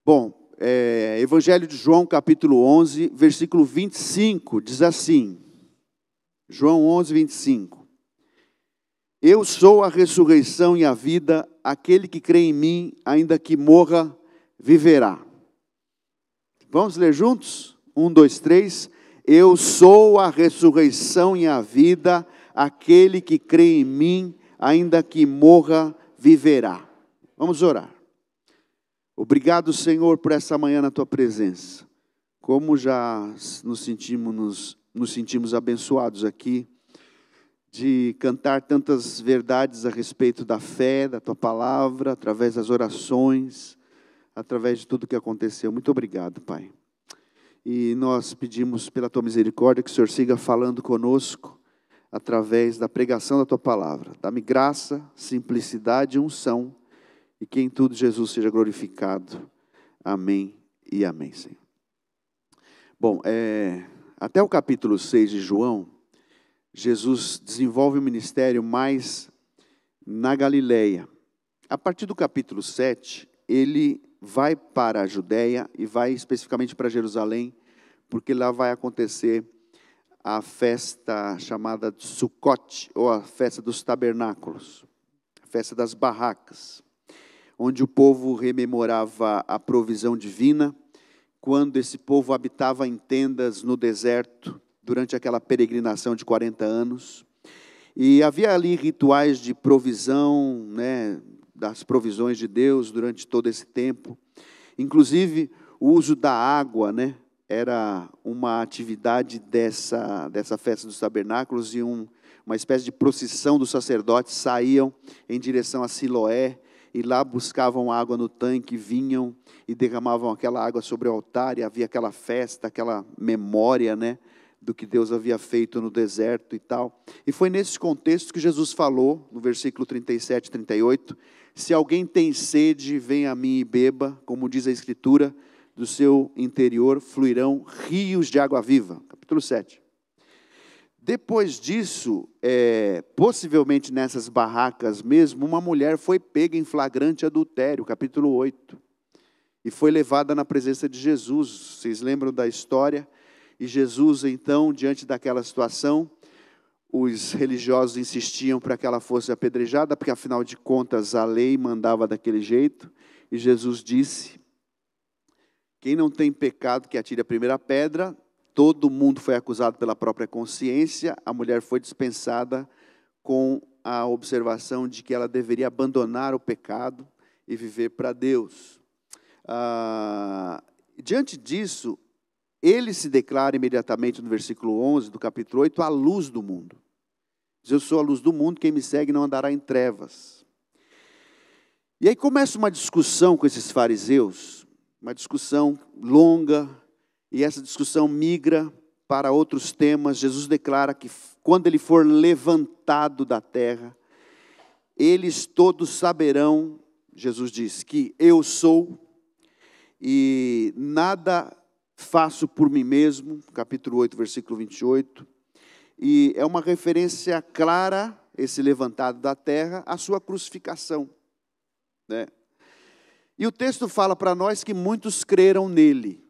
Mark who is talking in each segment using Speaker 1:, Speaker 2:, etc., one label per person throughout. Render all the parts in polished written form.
Speaker 1: Bom, Evangelho de João, capítulo 11, versículo 25, diz assim, João 11, 25. Eu sou a ressurreição e a vida, aquele que crê em mim, ainda que morra, viverá. Vamos ler juntos? 1, 2, 3. Eu sou a ressurreição e a vida, aquele que crê em mim, ainda que morra, viverá. Vamos orar. Obrigado, Senhor, por essa manhã na Tua presença. Como já nos sentimos abençoados aqui, de cantar tantas verdades a respeito da fé, da Tua palavra, através das orações, através de tudo que aconteceu. Muito obrigado, Pai. E nós pedimos pela Tua misericórdia que o Senhor siga falando conosco, através da pregação da Tua palavra. Dá-me graça, simplicidade e unção, e que em tudo Jesus seja glorificado. Amém e amém, Senhor. Bom, até o capítulo 6 de João, Jesus desenvolve o ministério mais na Galileia. A partir do capítulo 7, ele vai para a Judéia e vai especificamente para Jerusalém, porque lá vai acontecer a festa chamada de Sucote, ou a festa dos tabernáculos, a festa das barracas, onde o povo rememorava a provisão divina, quando esse povo habitava em tendas no deserto, durante aquela peregrinação de 40 anos. E havia ali rituais de provisão, das provisões de Deus durante todo esse tempo. Inclusive, o uso da água, era uma atividade dessa festa dos tabernáculos, e uma espécie de procissão dos sacerdotes saíam em direção a Siloé, e lá buscavam água no tanque, vinham e derramavam aquela água sobre o altar, e havia aquela festa, aquela memória, do que Deus havia feito no deserto e tal. E foi nesse contexto que Jesus falou, no versículo 37 e 38, se alguém tem sede, venha a mim e beba, como diz a Escritura, do seu interior fluirão rios de água viva. Capítulo 7. Depois disso, possivelmente nessas barracas mesmo, uma mulher foi pega em flagrante adultério, capítulo 8, e foi levada na presença de Jesus. Vocês lembram da história? E Jesus, então, diante daquela situação, os religiosos insistiam para que ela fosse apedrejada, porque afinal de contas a lei mandava daquele jeito, e Jesus disse, quem não tem pecado que atire a primeira pedra. Todo mundo foi acusado pela própria consciência, a mulher foi dispensada com a observação de que ela deveria abandonar o pecado e viver para Deus. Diante disso, ele se declara imediatamente no versículo 11 do capítulo 8, a luz do mundo. Diz, eu sou a luz do mundo, quem me segue não andará em trevas. E aí começa uma discussão com esses fariseus, uma discussão longa, e essa discussão migra para outros temas. Jesus declara que quando ele for levantado da terra, eles todos saberão, Jesus diz, que eu sou, e nada faço por mim mesmo, capítulo 8, versículo 28, e é uma referência clara, esse levantado da terra, à sua crucificação, E o texto fala para nós que muitos creram nele,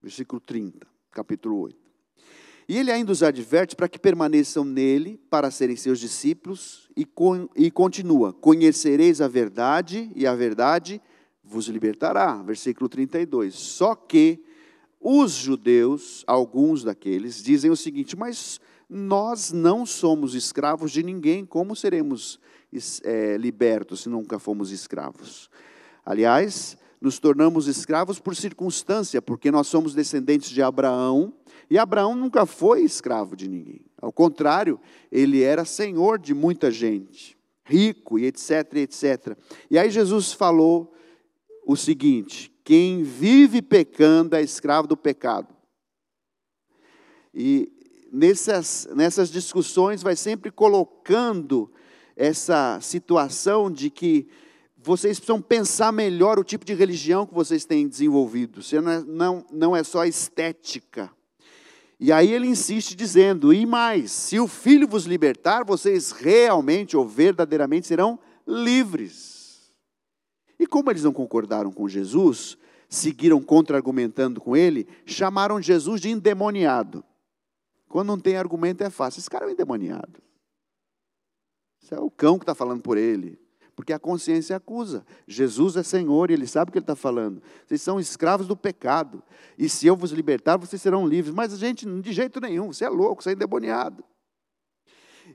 Speaker 1: versículo 30, capítulo 8. E ele ainda os adverte para que permaneçam nele, para serem seus discípulos, e continua, conhecereis a verdade, e a verdade vos libertará, versículo 32. Só que os judeus, alguns daqueles, dizem o seguinte, mas nós não somos escravos de ninguém, como seremos libertos se nunca fomos escravos? Aliás, nos tornamos escravos por circunstância, porque nós somos descendentes de Abraão, e Abraão nunca foi escravo de ninguém. Ao contrário, ele era senhor de muita gente, rico e etc, etc. E aí Jesus falou o seguinte, quem vive pecando é escravo do pecado. E nessas discussões vai sempre colocando essa situação de que vocês precisam pensar melhor o tipo de religião que vocês têm desenvolvido. Você não é só estética. E aí ele insiste dizendo, e mais, se o Filho vos libertar, vocês realmente ou verdadeiramente serão livres. E como eles não concordaram com Jesus, seguiram contra-argumentando com ele, chamaram Jesus de endemoniado. Quando não tem argumento é fácil. Esse cara é um endemoniado. Isso é o cão que está falando por ele. Porque a consciência acusa. Jesus é Senhor e Ele sabe o que Ele está falando. Vocês são escravos do pecado. E se eu vos libertar, vocês serão livres. Mas, gente, de jeito nenhum. Você é louco, você é endemoniado.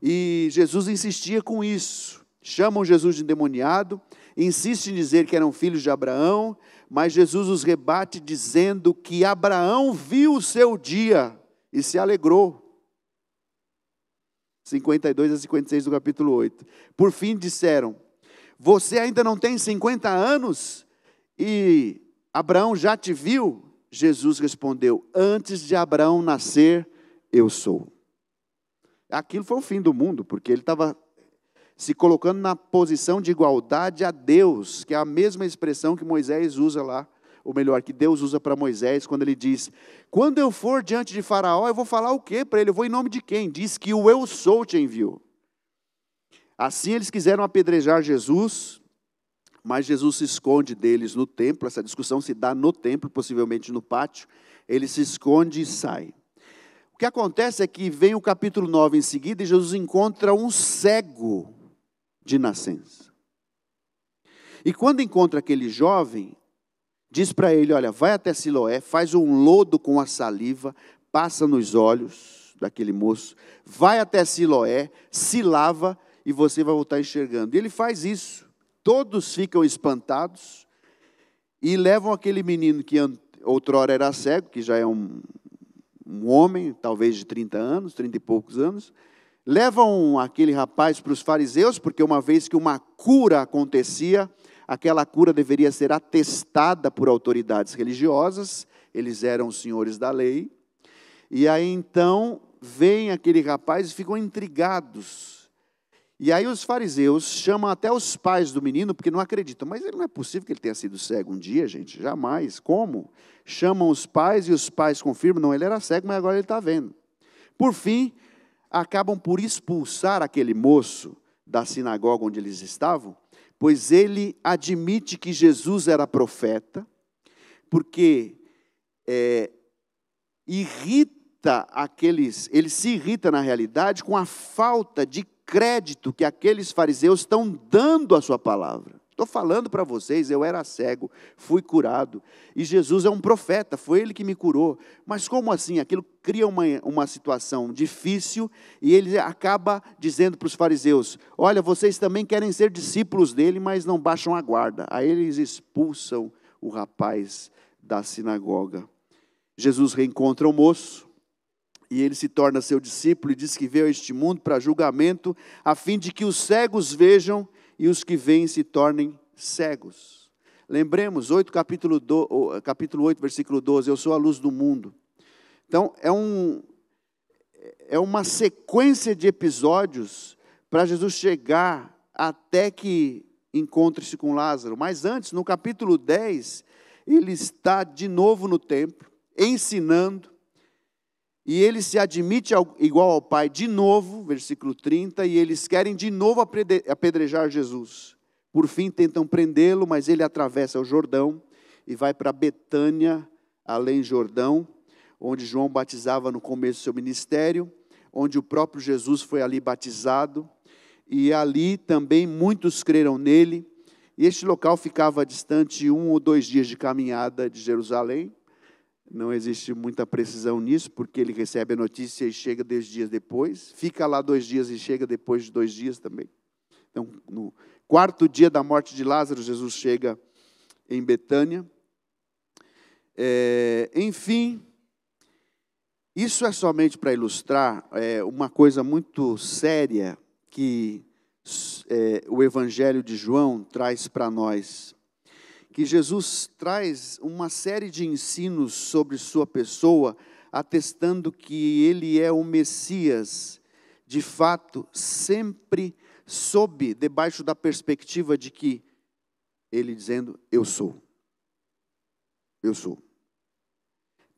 Speaker 1: E Jesus insistia com isso. Chamam Jesus de endemoniado. Insistem em dizer que eram filhos de Abraão. Mas Jesus os rebate dizendo que Abraão viu o seu dia e se alegrou. 52 a 56 do capítulo 8. Por fim disseram: você ainda não tem 50 anos e Abraão já te viu? Jesus respondeu: antes de Abraão nascer, eu sou. Aquilo foi o fim do mundo, porque ele estava se colocando na posição de igualdade a Deus, que é a mesma expressão que Moisés usa lá, ou melhor, que Deus usa para Moisés, quando ele diz: quando eu for diante de Faraó, eu vou falar o quê para ele? Eu vou em nome de quem? Diz que o eu sou te enviou. Assim eles quiseram apedrejar Jesus, mas Jesus se esconde deles no templo. Essa discussão se dá no templo, possivelmente no pátio. Ele se esconde e sai. O que acontece é que vem o capítulo 9 em seguida e Jesus encontra um cego de nascença. E quando encontra aquele jovem, diz para ele: olha, vai até Siloé, faz um lodo com a saliva, passa nos olhos daquele moço, vai até Siloé, se lava e você vai voltar enxergando. E ele faz isso. Todos ficam espantados e levam aquele menino que outrora era cego, que já é um homem, talvez de 30 anos, 30 e poucos anos, levam aquele rapaz para os fariseus, porque uma vez que uma cura acontecia, aquela cura deveria ser atestada por autoridades religiosas, eles eram os senhores da lei, e aí então vem aquele rapaz e ficam intrigados. E aí os fariseus chamam até os pais do menino, porque não acreditam. Mas ele não é possível que ele tenha sido cego um dia, gente, jamais. Como? Chamam os pais e os pais confirmam: não, ele era cego, mas agora ele está vendo. Por fim, acabam por expulsar aquele moço da sinagoga onde eles estavam, pois ele admite que Jesus era profeta, porque ele se irrita na realidade com a falta de crédito que aqueles fariseus estão dando à sua palavra. Estou falando para vocês, eu era cego, fui curado, e Jesus é um profeta, foi Ele que me curou. Mas como assim? Aquilo cria uma situação difícil, e ele acaba dizendo para os fariseus: olha, vocês também querem ser discípulos dele, mas não baixam a guarda. Aí eles expulsam o rapaz da sinagoga. Jesus reencontra o moço, e ele se torna seu discípulo e diz que veio a este mundo para julgamento, a fim de que os cegos vejam e os que veem se tornem cegos. Lembremos, capítulo 8, versículo 12, eu sou a luz do mundo. Então, é uma sequência de episódios para Jesus chegar até que encontre-se com Lázaro. Mas antes, no capítulo 10, ele está de novo no templo, ensinando, e ele se admite igual ao Pai de novo, versículo 30, e eles querem de novo apedrejar Jesus. Por fim tentam prendê-lo, mas ele atravessa o Jordão e vai para Betânia, além Jordão, onde João batizava no começo do seu ministério, onde o próprio Jesus foi ali batizado, e ali também muitos creram nele. E este local ficava distante 1 ou 2 dias de caminhada de Jerusalém. Não existe muita precisão nisso, porque ele recebe a notícia e chega 2 dias depois. Fica lá 2 dias e chega depois de 2 dias também. Então, no 4º dia da morte de Lázaro, Jesus chega em Betânia. Enfim, isso é somente para ilustrar uma coisa muito séria que o Evangelho de João traz para nós. Que Jesus traz uma série de ensinos sobre sua pessoa, atestando que ele é o Messias, de fato, sempre debaixo da perspectiva de que ele dizendo: eu sou. Eu sou.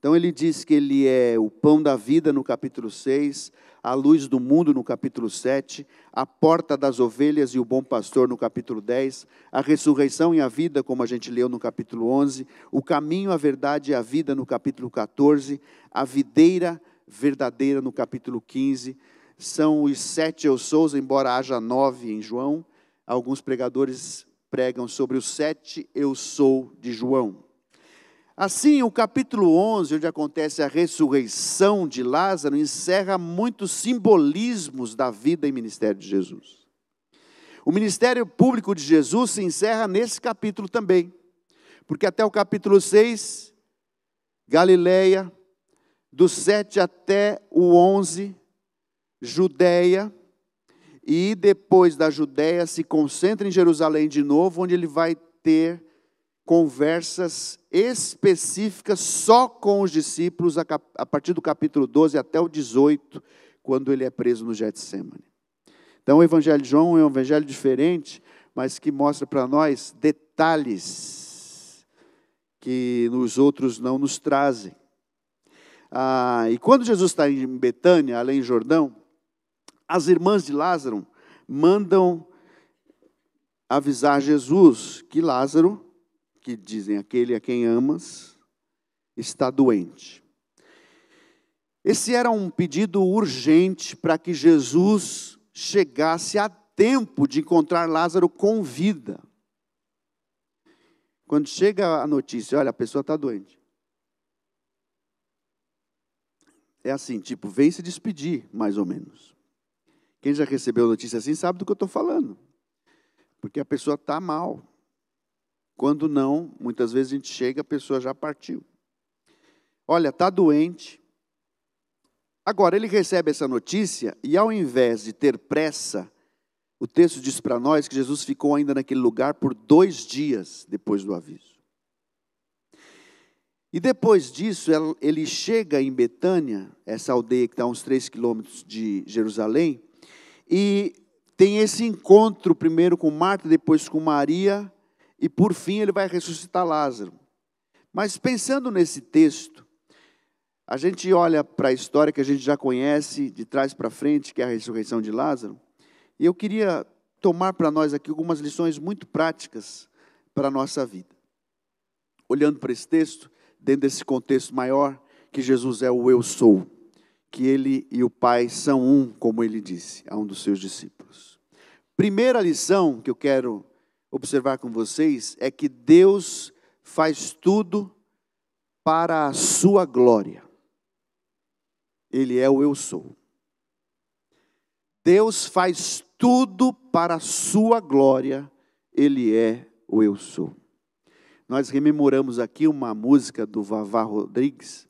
Speaker 1: Então ele diz que ele é o pão da vida no capítulo 6, a luz do mundo no capítulo 7, a porta das ovelhas e o bom pastor no capítulo 10, a ressurreição e a vida, como a gente leu no capítulo 11, o caminho, a verdade e a vida no capítulo 14, a videira verdadeira no capítulo 15, são os 7 eu sous, embora haja 9 em João. Alguns pregadores pregam sobre os 7 eu sou de João. Assim, o capítulo 11, onde acontece a ressurreição de Lázaro, encerra muitos simbolismos da vida e ministério de Jesus. O ministério público de Jesus se encerra nesse capítulo também, porque até o capítulo 6, Galileia, do 7 até o 11, Judeia, e depois da Judeia se concentra em Jerusalém de novo, onde ele vai ter conversas específicas só com os discípulos a partir do capítulo 12 até o 18, quando ele é preso no Getsemane. Então o Evangelho de João é um evangelho diferente, mas que mostra para nós detalhes que os outros não nos trazem. E quando Jesus está em Betânia, além do Jordão, as irmãs de Lázaro mandam avisar Jesus que Lázaro, que dizem aquele a quem amas, está doente. Esse era um pedido urgente para que Jesus chegasse a tempo de encontrar Lázaro com vida. Quando chega a notícia, olha, a pessoa está doente. É assim, tipo, vem se despedir, mais ou menos. Quem já recebeu notícia assim sabe do que eu estou falando. Porque a pessoa está mal. Quando não, muitas vezes a gente chega, a pessoa já partiu. Olha, está doente. Agora, ele recebe essa notícia e ao invés de ter pressa, o texto diz para nós que Jesus ficou ainda naquele lugar por 2 dias depois do aviso. E depois disso, ele chega em Betânia, essa aldeia que está a uns 3 quilômetros de Jerusalém, e tem esse encontro primeiro com Marta, depois com Maria, e por fim ele vai ressuscitar Lázaro. Mas pensando nesse texto, a gente olha para a história que a gente já conhece, de trás para frente, que é a ressurreição de Lázaro, e eu queria tomar para nós aqui algumas lições muito práticas para a nossa vida. Olhando para esse texto, dentro desse contexto maior, que Jesus é o eu sou, que ele e o Pai são um, como ele disse a um dos seus discípulos. Primeira lição que eu quero observar com vocês é que Deus faz tudo para a sua glória. Ele é o eu sou. Deus faz tudo para a sua glória. Ele é o eu sou. Nós rememoramos aqui uma música do Vavá Rodrigues,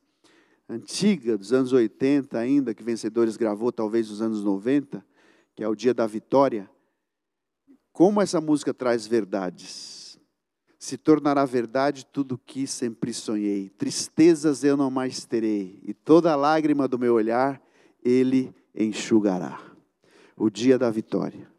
Speaker 1: antiga, dos anos 80 ainda, que Vencedores gravou talvez nos anos 90, que é o Dia da Vitória. Como essa música traz verdades. Se tornará verdade tudo que sempre sonhei. Tristezas eu não mais terei, e toda lágrima do meu olhar Ele enxugará. O dia da vitória.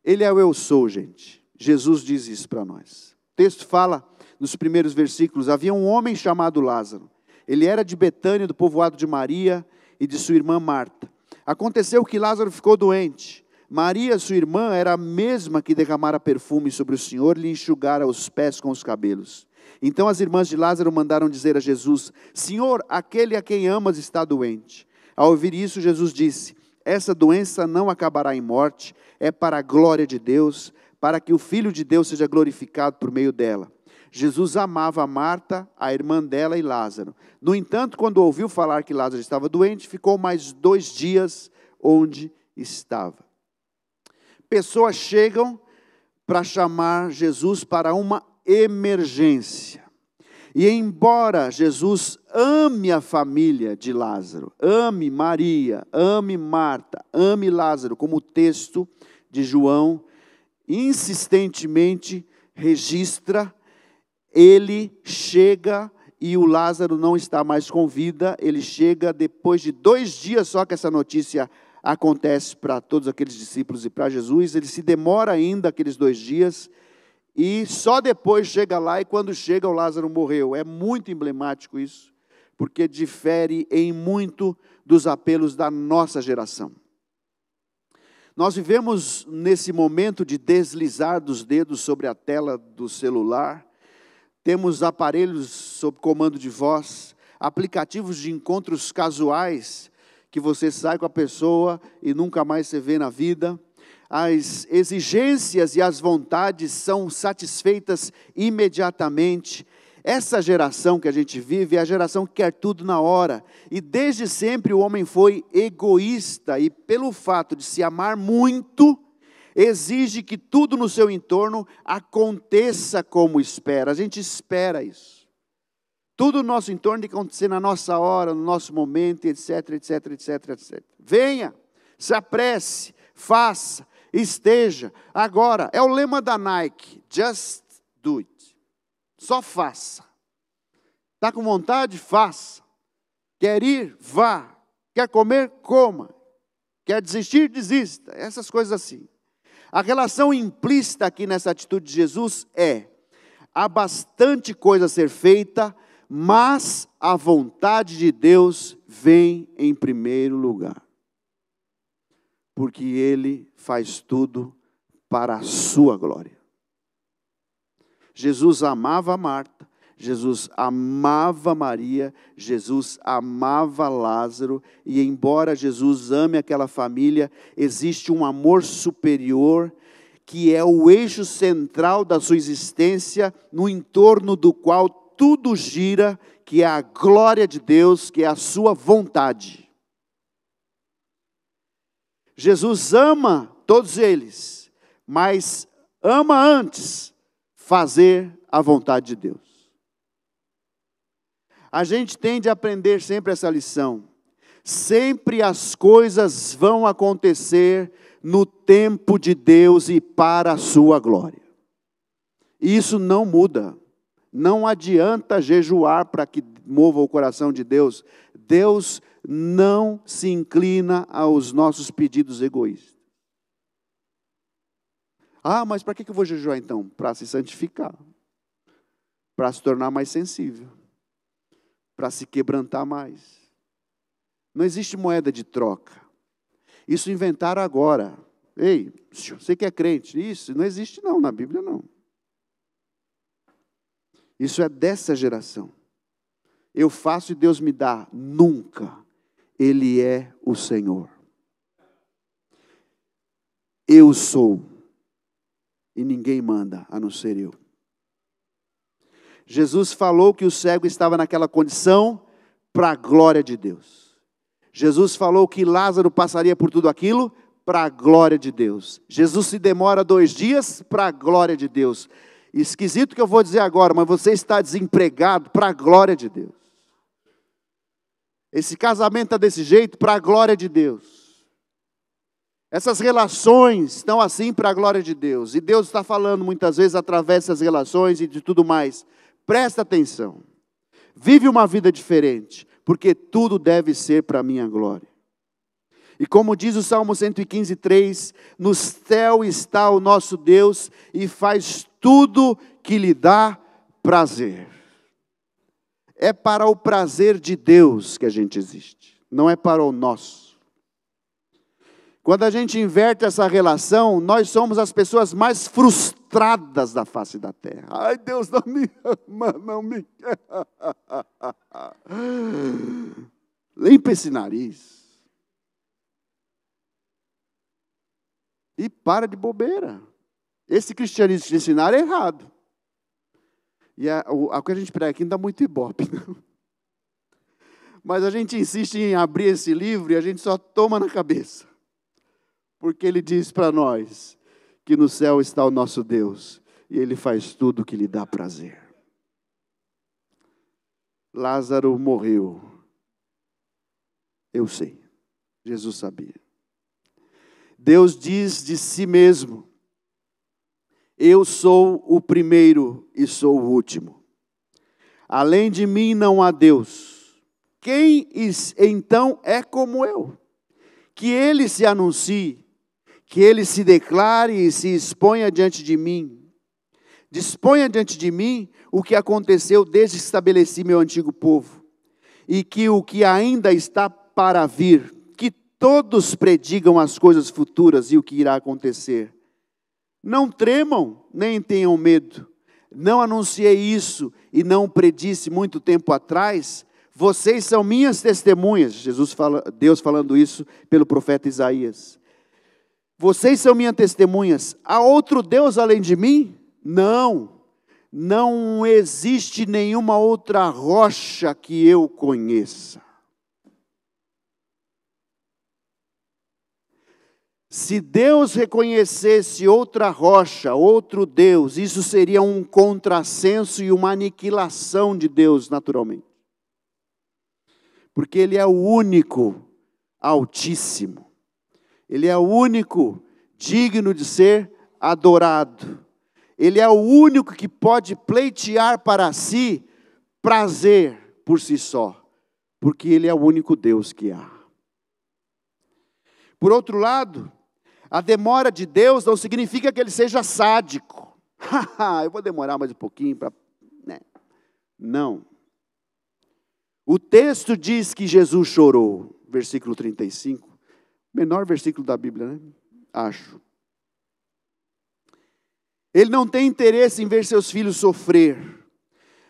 Speaker 1: Ele é o eu sou, gente. Jesus diz isso para nós. O texto fala, nos primeiros versículos, havia um homem chamado Lázaro. Ele era de Betânia, do povoado de Maria e de sua irmã Marta. Aconteceu que Lázaro ficou doente. Maria, sua irmã, era a mesma que derramara perfume sobre o Senhor e lhe enxugara os pés com os cabelos. Então as irmãs de Lázaro mandaram dizer a Jesus: Senhor, aquele a quem amas está doente. Ao ouvir isso, Jesus disse: essa doença não acabará em morte, é para a glória de Deus, para que o Filho de Deus seja glorificado por meio dela. Jesus amava Marta, a irmã dela e Lázaro. No entanto, quando ouviu falar que Lázaro estava doente, ficou mais 2 dias onde estava. Pessoas chegam para chamar Jesus para uma emergência. E embora Jesus ame a família de Lázaro, ame Maria, ame Marta, ame Lázaro, como o texto de João insistentemente registra, ele chega e o Lázaro não está mais com vida. Ele chega depois de 2 dias só que essa notícia acontece para todos aqueles discípulos e para Jesus. Ele se demora ainda aqueles 2 dias e só depois chega lá, e quando chega o Lázaro morreu. É muito emblemático isso, porque difere em muito dos apelos da nossa geração. Nós vivemos nesse momento de deslizar dos dedos sobre a tela do celular, temos aparelhos sob comando de voz, aplicativos de encontros casuais, que você sai com a pessoa e nunca mais se vê na vida. As exigências e as vontades são satisfeitas imediatamente. Essa geração que a gente vive é a geração que quer tudo na hora. E desde sempre o homem foi egoísta e pelo fato de se amar muito, exige que tudo no seu entorno aconteça como espera. A gente espera isso. Tudo no nosso entorno tem que acontecer na nossa hora, no nosso momento, etc, etc, etc, etc. Venha, se apresse, faça, esteja. Agora, é o lema da Nike, just do it. Só faça. Está com vontade? Faça. Quer ir? Vá. Quer comer? Coma. Quer desistir? Desista. Essas coisas assim. A relação implícita aqui nessa atitude de Jesus é: há bastante coisa a ser feita, mas a vontade de Deus vem em primeiro lugar. Porque Ele faz tudo para a sua glória. Jesus amava Marta, Jesus amava Maria, Jesus amava Lázaro, e embora Jesus ame aquela família, existe um amor superior, que é o eixo central da sua existência, no entorno do qual tudo gira, que é a glória de Deus, que é a sua vontade. Jesus ama todos eles, mas ama antes fazer a vontade de Deus. A gente tem de aprender sempre essa lição. Sempre as coisas vão acontecer no tempo de Deus e para a sua glória. E isso não muda. Não adianta jejuar para que mova o coração de Deus. Deus não se inclina aos nossos pedidos egoístas. Ah, mas para que eu vou jejuar então? Para se santificar, para se tornar mais sensível, para se quebrantar mais. Não existe moeda de troca. Isso inventaram agora. Ei, você que é crente, isso não existe não, na Bíblia não. Isso é dessa geração. Eu faço e Deus me dá. Nunca. Ele é o Senhor. Eu sou. E ninguém manda, a não ser eu. Jesus falou que o cego estava naquela condição para a glória de Deus. Jesus falou que Lázaro passaria por tudo aquilo para a glória de Deus. Jesus se demora 2 dias para a glória de Deus. Esquisito que eu vou dizer agora, mas você está desempregado para a glória de Deus. Esse casamento está desse jeito para a glória de Deus. Essas relações estão assim para a glória de Deus. E Deus está falando muitas vezes através dessas relações e de tudo mais. Presta atenção. Vive uma vida diferente, porque tudo deve ser para a minha glória. E como diz o Salmo 115:3, no céu está o nosso Deus e faz tudo que lhe dá prazer. É para o prazer de Deus que a gente existe, não é para o nosso. Quando a gente inverte essa relação, nós somos as pessoas mais frustradas da face da terra. Ai, Deus não me ama, não me quer. Limpa esse nariz. E para de bobeira. Esse cristianismo que ensinaram é errado. E o que a gente prega aqui não dá muito ibope, não. Mas a gente insiste em abrir esse livro e a gente só toma na cabeça. Porque Ele diz para nós que no céu está o nosso Deus e Ele faz tudo o que lhe dá prazer. Lázaro morreu. Eu sei. Jesus sabia. Deus diz de si mesmo: eu sou o primeiro e sou o último. Além de mim não há Deus. Quem então é como eu? Que Ele se anuncie, que Ele se declare e se exponha diante de mim. Disponha diante de mim o que aconteceu desde que estabeleci meu antigo povo. e que o que ainda está para vir, que todos predigam as coisas futuras e o que irá acontecer. Não tremam, nem tenham medo. Não anunciei isso e não predisse muito tempo atrás? Vocês são minhas testemunhas. Deus falando isso pelo profeta Isaías. Vocês são minhas testemunhas. Há outro Deus além de mim? Não. Não existe nenhuma outra rocha que eu conheça. Se Deus reconhecesse outra rocha, outro Deus, isso seria um contrassenso e uma aniquilação de Deus, naturalmente. Porque Ele é o único Altíssimo. Ele é o único digno de ser adorado. Ele é o único que pode pleitear para si prazer por si só. Porque Ele é o único Deus que há. Por outro lado, a demora de Deus não significa que Ele seja sádico. Eu vou demorar mais um pouquinho para... Não. O texto diz que Jesus chorou, versículo 35. Menor versículo da Bíblia, né? Acho. Ele não tem interesse em ver seus filhos sofrer,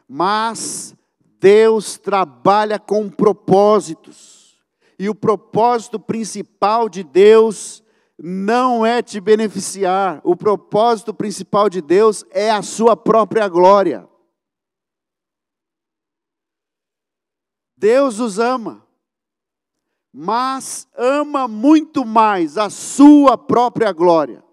Speaker 1: mas Deus trabalha com propósitos. E o propósito principal de Deus não é te beneficiar. O propósito principal de Deus é a sua própria glória. Deus os ama, mas ama muito mais a sua própria glória.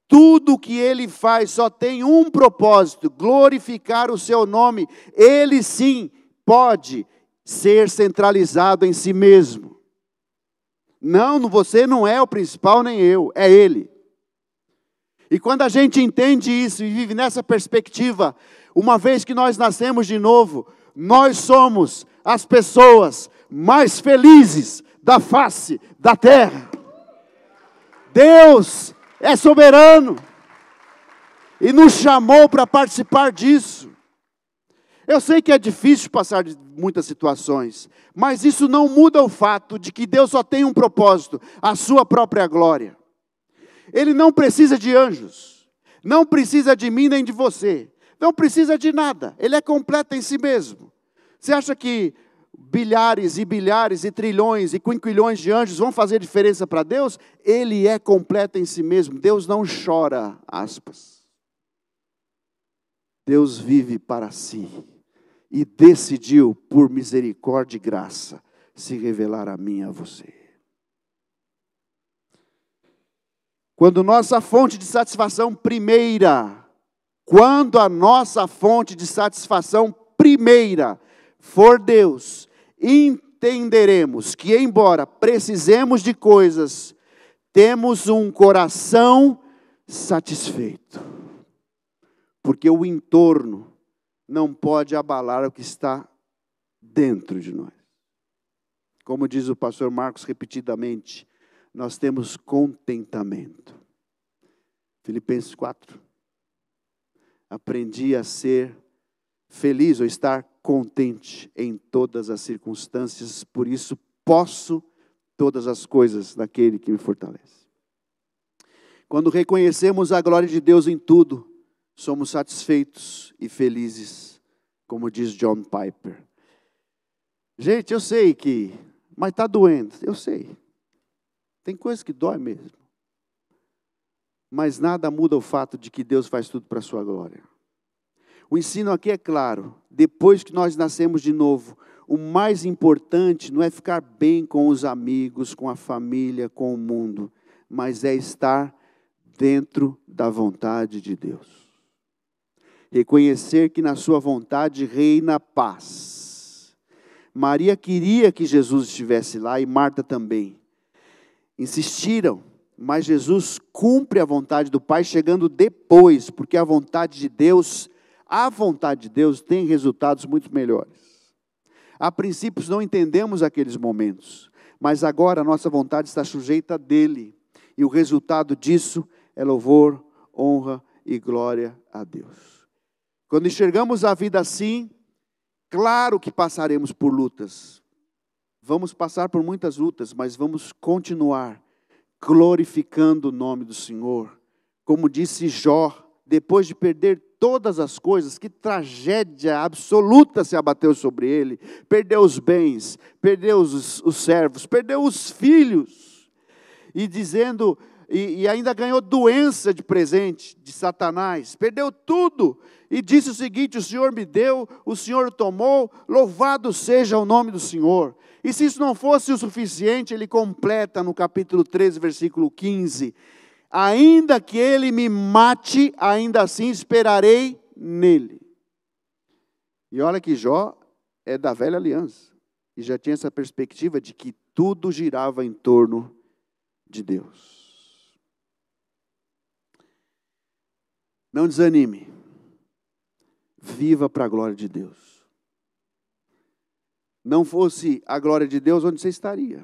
Speaker 1: Tudo o que Ele faz só tem um propósito: glorificar o seu nome. Ele sim pode ser centralizado em si mesmo. Não, você não é o principal nem eu, é Ele. E quando a gente entende isso e vive nessa perspectiva, uma vez que nós nascemos de novo, nós somos as pessoas mais felizes da face da terra. Deus é soberano e nos chamou para participar disso. Eu sei que é difícil passar de muitas situações, mas isso não muda o fato de que Deus só tem um propósito: a sua própria glória. Ele não precisa de anjos, não precisa de mim nem de você, não precisa de nada. Ele é completo em si mesmo. Você acha que bilhares e bilhares e trilhões e quinquilhões de anjos vão fazer diferença para Deus? Ele é completo em si mesmo. Deus não chora, aspas. Deus vive para si e decidiu, por misericórdia e graça, se revelar a mim e a você. Quando nossa fonte de satisfação primeira, for Deus, entenderemos que, embora precisemos de coisas, temos um coração satisfeito. Porque o entorno não pode abalar o que está dentro de nós. Como diz o pastor Marcos repetidamente, nós temos contentamento. Filipenses 4. Aprendi a ser feliz ou estar contente em todas as circunstâncias, por isso posso todas as coisas naquele que me fortalece. Quando reconhecemos a glória de Deus em tudo, somos satisfeitos e felizes, como diz John Piper. Gente, eu sei mas está doendo, eu sei. Tem coisas que dói mesmo. Mas nada muda o fato de que Deus faz tudo para a sua glória. O ensino aqui é claro: depois que nós nascemos de novo, o mais importante não é ficar bem com os amigos, com a família, com o mundo, mas é estar dentro da vontade de Deus. Reconhecer que na sua vontade reina a paz. Maria queria que Jesus estivesse lá e Marta também. Insistiram, mas Jesus cumpre a vontade do Pai chegando depois, porque a vontade de Deus tem resultados muito melhores. A princípio não entendemos aqueles momentos, mas agora a nossa vontade está sujeita a dele, e o resultado disso é louvor, honra e glória a Deus. Quando enxergamos a vida assim, Claro que passaremos por lutas. Vamos passar por muitas lutas, mas vamos continuar glorificando o nome do Senhor. Como disse Jó, depois de perder todas as coisas, que tragédia absoluta se abateu sobre ele. Perdeu os bens, perdeu os servos, perdeu os filhos. E dizendo, e ainda ganhou doença de presente de Satanás. Perdeu tudo. E disse o seguinte: o Senhor me deu, o Senhor tomou, louvado seja o nome do Senhor. E se isso não fosse o suficiente, ele completa no capítulo 13, versículo 15. Ainda que ele me mate, ainda assim esperarei nele. E olha que Jó é da velha aliança. E já tinha essa perspectiva de que tudo girava em torno de Deus. Não desanime. Viva para a glória de Deus. Não fosse a glória de Deus, onde você estaria?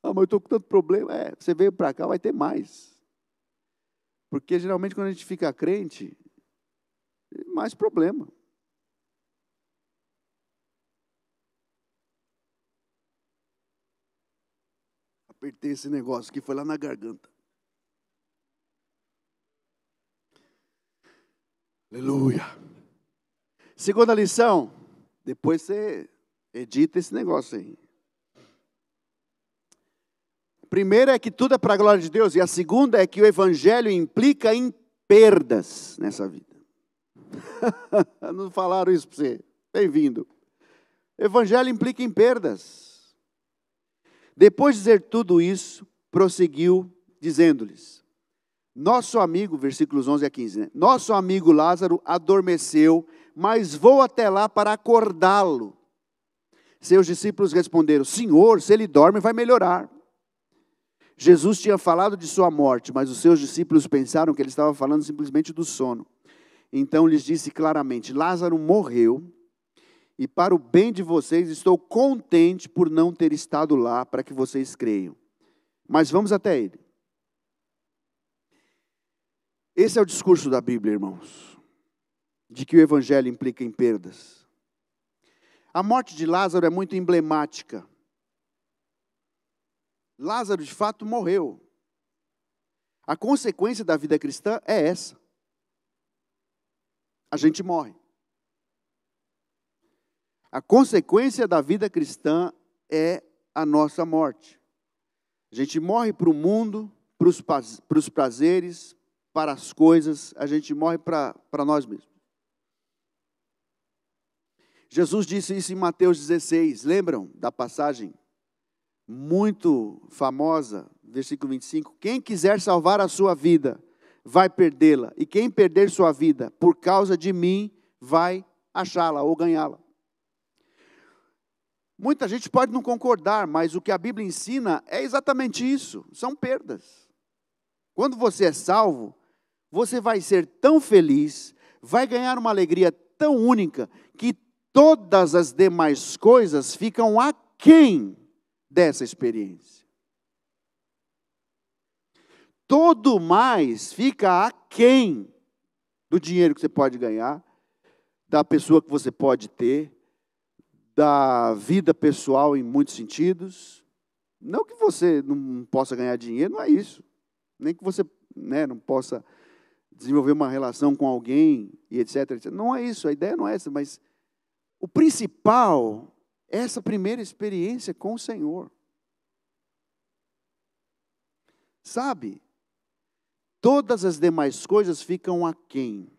Speaker 1: Ah, mas eu estou com tanto problema. Você veio para cá, vai ter mais. Porque geralmente quando a gente fica crente, mais problema. Apertei esse negócio que foi lá na garganta. Aleluia. Segunda lição, depois você edita esse negócio aí. Primeira é que tudo é para a glória de Deus, e a segunda é que o evangelho implica em perdas nessa vida. Não falaram isso para você? Bem-vindo. Evangelho implica em perdas. Depois de dizer tudo isso, prosseguiu dizendo-lhes: nosso amigo, versículos 11 a 15, né? Nosso amigo Lázaro adormeceu, mas vou até lá para acordá-lo. Seus discípulos responderam: Senhor, se ele dorme, vai melhorar. Jesus tinha falado de sua morte, mas os seus discípulos pensaram que ele estava falando simplesmente do sono. Então lhes disse claramente: Lázaro morreu, e para o bem de vocês estou contente por não ter estado lá, para que vocês creiam. Mas vamos até ele. Esse é o discurso da Bíblia, irmãos, de que o evangelho implica em perdas. A morte de Lázaro é muito emblemática. Lázaro, de fato, morreu. A consequência da vida cristã é essa. A gente morre. A consequência da vida cristã é a nossa morte. A gente morre para o mundo, para os prazeres, para as coisas, a gente morre para nós mesmos. Jesus disse isso em Mateus 16, lembram da passagem muito famosa, versículo 25, quem quiser salvar a sua vida, vai perdê-la, e quem perder sua vida, por causa de mim, vai achá-la ou ganhá-la. Muita gente pode não concordar, mas o que a Bíblia ensina é exatamente isso, são perdas. Quando você é salvo, você vai ser tão feliz, vai ganhar uma alegria tão única, que todas as demais coisas ficam aquém dessa experiência. Todo mais fica aquém do dinheiro que você pode ganhar, da pessoa que você pode ter, da vida pessoal em muitos sentidos. Não que você não possa ganhar dinheiro, não é isso. Nem que você não possa desenvolver uma relação com alguém e etc, etc. Não é isso, a ideia não é essa, mas o principal é essa primeira experiência com o Senhor. Sabe? Todas as demais coisas ficam aquém.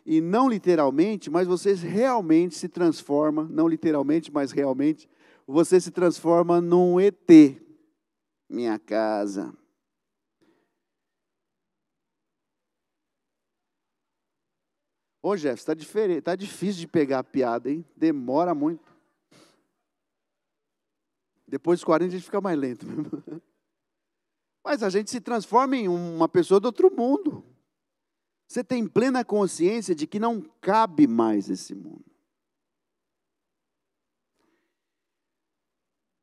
Speaker 1: E não literalmente, mas você realmente se transforma, não literalmente, mas realmente, você se transforma num ET. Minha casa. Ô Jeff, está diferente, está difícil de pegar a piada, hein? Demora muito. Depois dos 40 a gente fica mais lento mesmo. Mas a gente se transforma em uma pessoa do outro mundo. Você tem plena consciência de que não cabe mais esse mundo.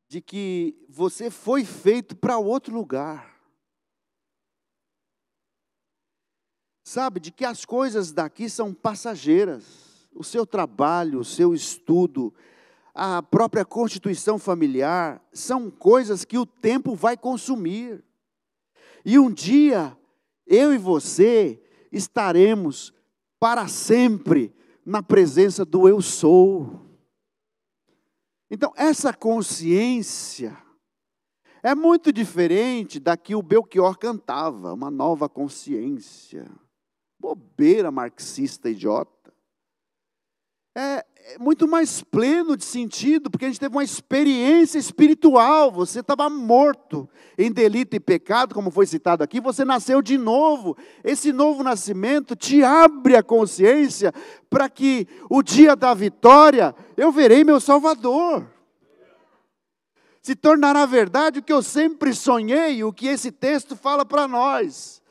Speaker 1: De que você foi feito para outro lugar. Sabe, de que as coisas daqui são passageiras. o seu trabalho, o seu estudo, a própria constituição familiar, são coisas que o tempo vai consumir. E um dia, eu e você estaremos para sempre na presença do eu sou. Então, essa consciência é muito diferente da que o Belchior cantava, uma nova consciência. Bobeira marxista idiota. É muito mais pleno de sentido, porque a gente teve uma experiência espiritual. Você estava morto em delito e pecado, como foi citado aqui, você nasceu de novo. Esse novo nascimento te abre a consciência para que o dia da vitória, eu verei meu Salvador. Se tornará verdade o que eu sempre sonhei, o que esse texto fala para nós.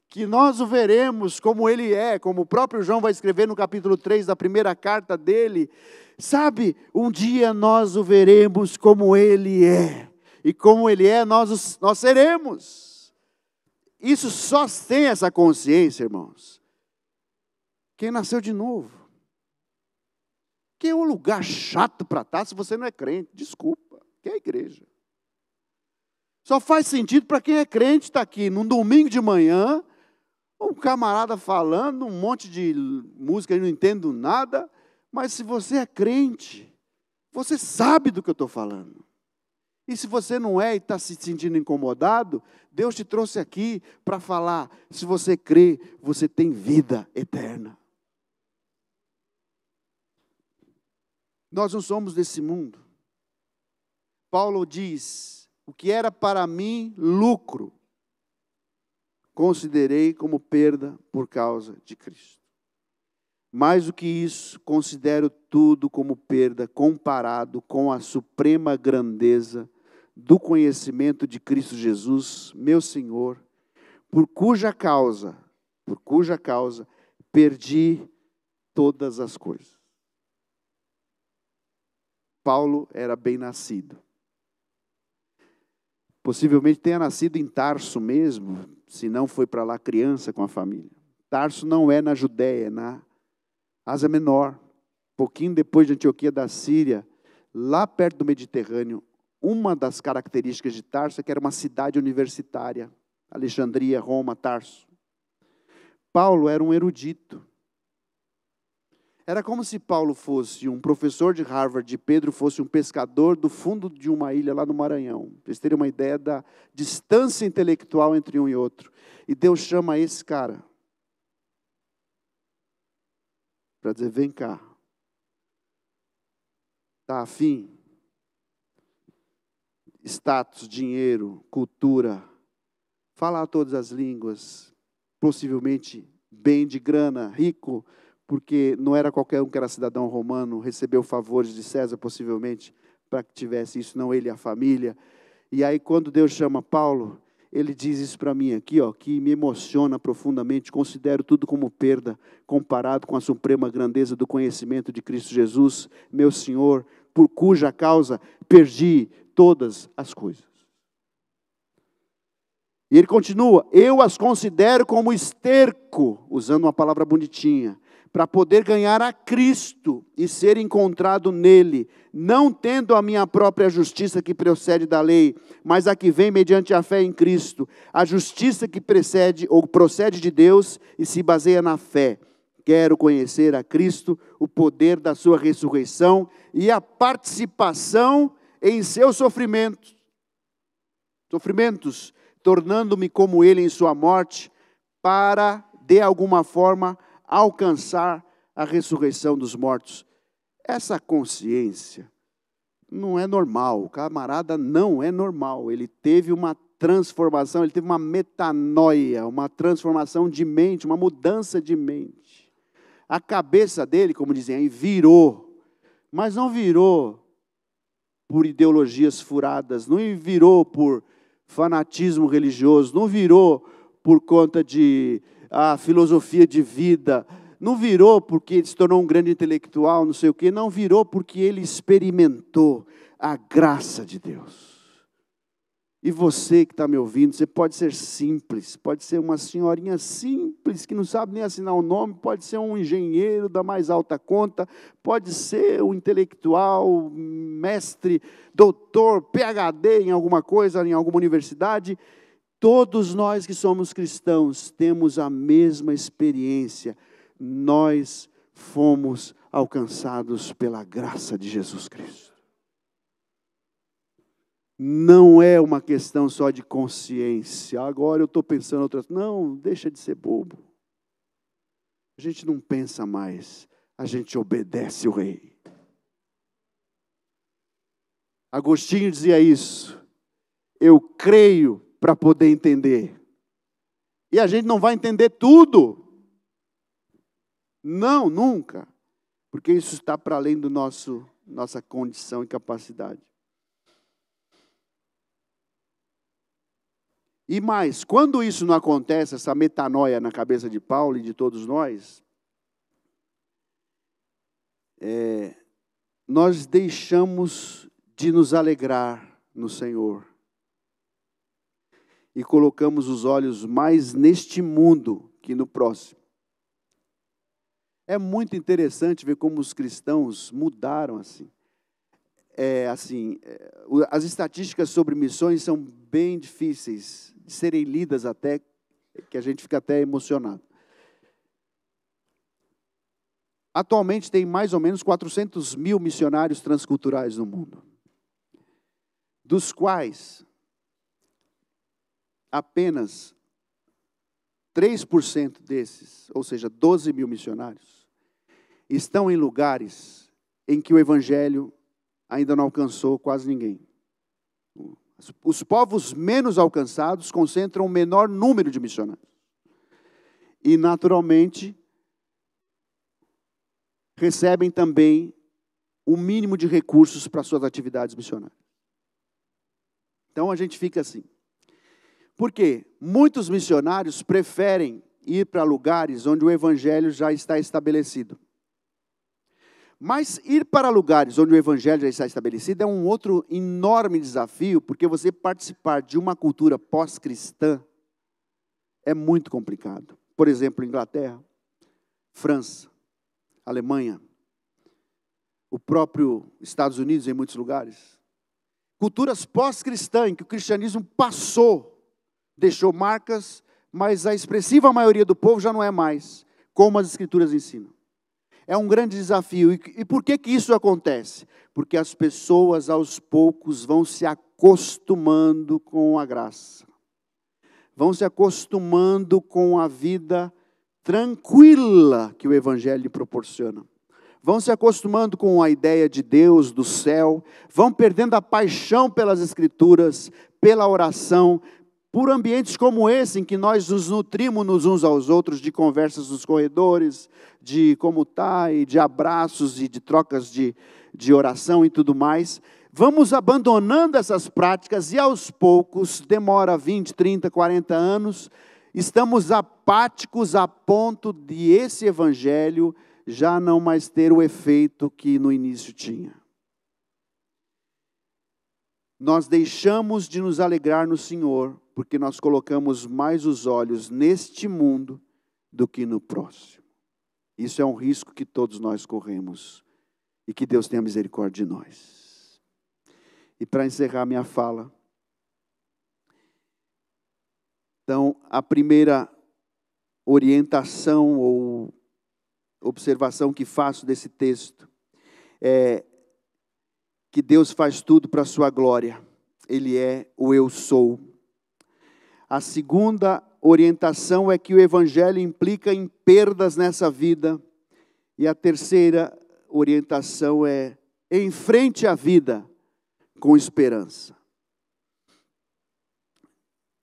Speaker 1: Que nós o veremos como Ele é, como o próprio João vai escrever no capítulo 3 da primeira carta dele. Sabe, um dia nós o veremos como Ele é. E como Ele é, nós seremos. Isso só tem essa consciência, irmãos. Quem nasceu de novo. Que é um lugar chato para estar se você não é crente. Desculpa, que é a igreja. Só faz sentido para quem é crente estar aqui num domingo de manhã, um camarada falando um monte de música, eu não entendo nada, mas se você é crente, você sabe do que eu estou falando. E se você não é e está se sentindo incomodado, Deus te trouxe aqui para falar, se você crê, você tem vida eterna. Nós não somos desse mundo. Paulo diz, o que era para mim lucro, considerei como perda por causa de Cristo. Mais do que isso, considero tudo como perda comparado com a suprema grandeza do conhecimento de Cristo Jesus, meu Senhor, por cuja causa, perdi todas as coisas. Paulo era bem nascido. Possivelmente tenha nascido em Tarso mesmo, se não foi para lá criança com a família. Tarso não é na Judéia, é na Ásia Menor. Pouquinho depois de Antioquia da Síria, lá perto do Mediterrâneo, uma das características de Tarso é que era uma cidade universitária. Alexandria, Roma, Tarso. Paulo era um erudito. Era como se Paulo fosse um professor de Harvard e Pedro fosse um pescador do fundo de uma ilha lá no Maranhão. Para vocês terem uma ideia da distância intelectual entre um e outro. E Deus chama esse cara para dizer, vem cá. Está afim? Status, dinheiro, cultura, falar todas as línguas, possivelmente bem de grana, rico, porque não era qualquer um que era cidadão romano, recebeu favores de César, possivelmente, para que tivesse isso, não ele e a família. E aí, quando Deus chama Paulo, ele diz isso para mim aqui, ó, que me emociona profundamente, considero tudo como perda, comparado com a suprema grandeza do conhecimento de Cristo Jesus, meu Senhor, por cuja causa perdi todas as coisas. E ele continua, eu as considero como esterco, usando uma palavra bonitinha, para poder ganhar a Cristo e ser encontrado nele, não tendo a minha própria justiça que procede da lei, mas a que vem mediante a fé em Cristo, a justiça que precede ou procede de Deus e se baseia na fé. Quero conhecer a Cristo, o poder da sua ressurreição e a participação em seus sofrimentos, tornando-me como ele em sua morte, para, de alguma forma, alcançar a ressurreição dos mortos. Essa consciência não é normal, o camarada não é normal, ele teve uma transformação, ele teve uma metanoia, uma transformação de mente, uma mudança de mente. A cabeça dele, como dizem aí, virou, mas não virou por ideologias furadas, não virou por fanatismo religioso, não virou por conta de filosofia de vida, não virou porque ele se tornou um grande intelectual, não sei o quê, não virou porque ele experimentou a graça de Deus. E você que está me ouvindo, você pode ser simples, pode ser uma senhorinha simples, que não sabe nem assinar o nome, pode ser um engenheiro da mais alta conta, pode ser um intelectual, mestre, doutor, PhD em alguma coisa, em alguma universidade. Todos nós que somos cristãos temos a mesma experiência. Nós fomos alcançados pela graça de Jesus Cristo. Não é uma questão só de consciência. Agora eu estou pensando outras. Não, deixa de ser bobo. A gente não pensa mais, a gente obedece o rei. Agostinho dizia isso. Eu creio para poder entender. E a gente não vai entender tudo. Não, nunca. Porque isso está para além do nossa condição e capacidade. E mais, quando isso não acontece, essa metanoia na cabeça de Paulo e de todos nós, nós deixamos de nos alegrar no Senhor. E colocamos os olhos mais neste mundo que no próximo. É muito interessante ver como os cristãos mudaram assim. As estatísticas sobre missões são bem difíceis de serem lidas até, que a gente fica até emocionado. Atualmente tem mais ou menos 400 mil missionários transculturais no mundo, dos quais apenas 3% desses, ou seja, 12 mil missionários, estão em lugares em que o evangelho ainda não alcançou quase ninguém. Os povos menos alcançados concentram o menor número de missionários. E, naturalmente, recebem também o mínimo de recursos para suas atividades missionárias. Então, a gente fica assim. Por quê? Muitos missionários preferem ir para lugares onde o evangelho já está estabelecido. Mas ir para lugares onde o evangelho já está estabelecido é um outro enorme desafio, porque você participar de uma cultura pós-cristã é muito complicado. Por exemplo, Inglaterra, França, Alemanha, o próprio Estados Unidos em muitos lugares. Culturas pós-cristãs em que o cristianismo passou, deixou marcas, mas a expressiva maioria do povo já não é mais, como as Escrituras ensinam. É um grande desafio. E por que isso acontece? Porque as pessoas, aos poucos, vão se acostumando com a graça. Vão se acostumando com a vida tranquila que o Evangelho lhe proporciona. Vão se acostumando com a ideia de Deus, do céu. Vão perdendo a paixão pelas Escrituras, pela oração, por ambientes como esse, em que nós nos nutrimos uns aos outros de conversas nos corredores, de como está, e de abraços, e de trocas de oração e tudo mais. Vamos abandonando essas práticas e aos poucos, demora 20, 30, 40 anos, estamos apáticos a ponto de esse evangelho já não mais ter o efeito que no início tinha. Nós deixamos de nos alegrar no Senhor, porque nós colocamos mais os olhos neste mundo do que no próximo. Isso é um risco que todos nós corremos, e que Deus tenha misericórdia de nós. E para encerrar minha fala, então, a primeira orientação ou observação que faço desse texto é que Deus faz tudo para a sua glória. Ele é o eu sou. A segunda orientação é que o evangelho implica em perdas nessa vida. E a terceira orientação é: enfrente a vida com esperança.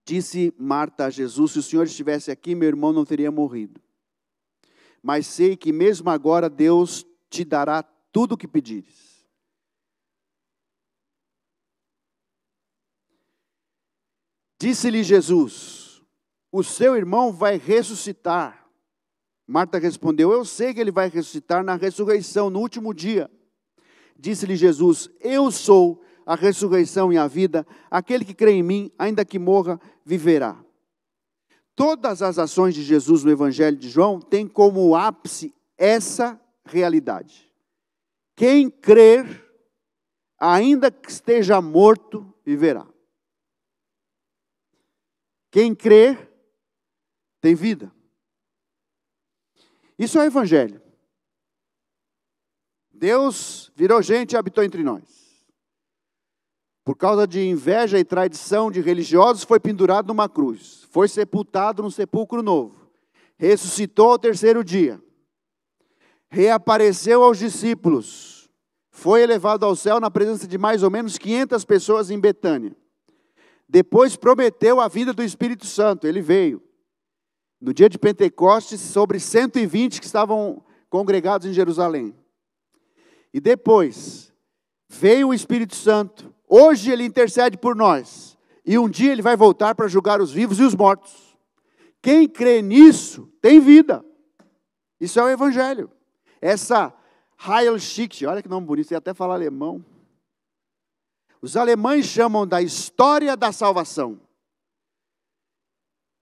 Speaker 1: Disse Marta a Jesus: se o Senhor estivesse aqui, meu irmão não teria morrido. Mas sei que mesmo agora Deus te dará tudo o que pedires. Disse-lhe Jesus: o seu irmão vai ressuscitar. Marta respondeu: eu sei que ele vai ressuscitar na ressurreição, no último dia. Disse-lhe Jesus: eu sou a ressurreição e a vida. Aquele que crê em mim, ainda que morra, viverá. Todas as ações de Jesus no Evangelho de João têm como ápice essa realidade. Quem crer, ainda que esteja morto, viverá. Quem crer, tem vida. Isso é o Evangelho. Deus virou gente e habitou entre nós. Por causa de inveja e traição de religiosos, foi pendurado numa cruz. Foi sepultado num sepulcro novo. Ressuscitou ao terceiro dia. Reapareceu aos discípulos. Foi elevado ao céu na presença de mais ou menos 500 pessoas em Betânia. Depois prometeu a vinda do Espírito Santo. Ele veio. No dia de Pentecostes, sobre 120 que estavam congregados em Jerusalém. E depois, veio o Espírito Santo. Hoje ele intercede por nós. E um dia ele vai voltar para julgar os vivos e os mortos. Quem crê nisso, tem vida. Isso é o Evangelho. Essa Heilsgeschichte, olha que nome bonito, você até fala alemão. Os alemães chamam da história da salvação.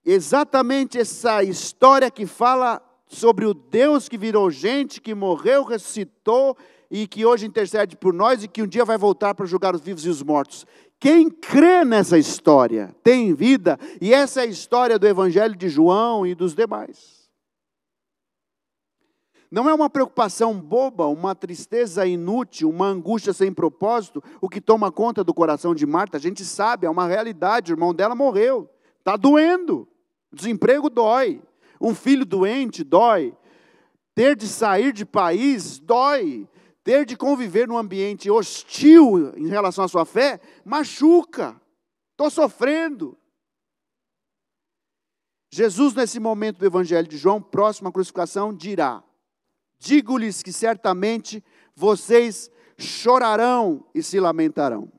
Speaker 1: Exatamente essa história que fala sobre o Deus que virou gente, que morreu, ressuscitou e que hoje intercede por nós e que um dia vai voltar para julgar os vivos e os mortos. Quem crê nessa história tem vida, e essa é a história do Evangelho de João e dos demais. Não é uma preocupação boba, uma tristeza inútil, uma angústia sem propósito, o que toma conta do coração de Marta. A gente sabe, é uma realidade, o irmão dela morreu, está doendo, desemprego dói, um filho doente dói, ter de sair de país dói, ter de conviver num ambiente hostil em relação à sua fé, machuca. Estou sofrendo. Jesus, nesse momento do Evangelho de João, próximo à crucificação, dirá: digo-lhes que certamente vocês chorarão e se lamentarão.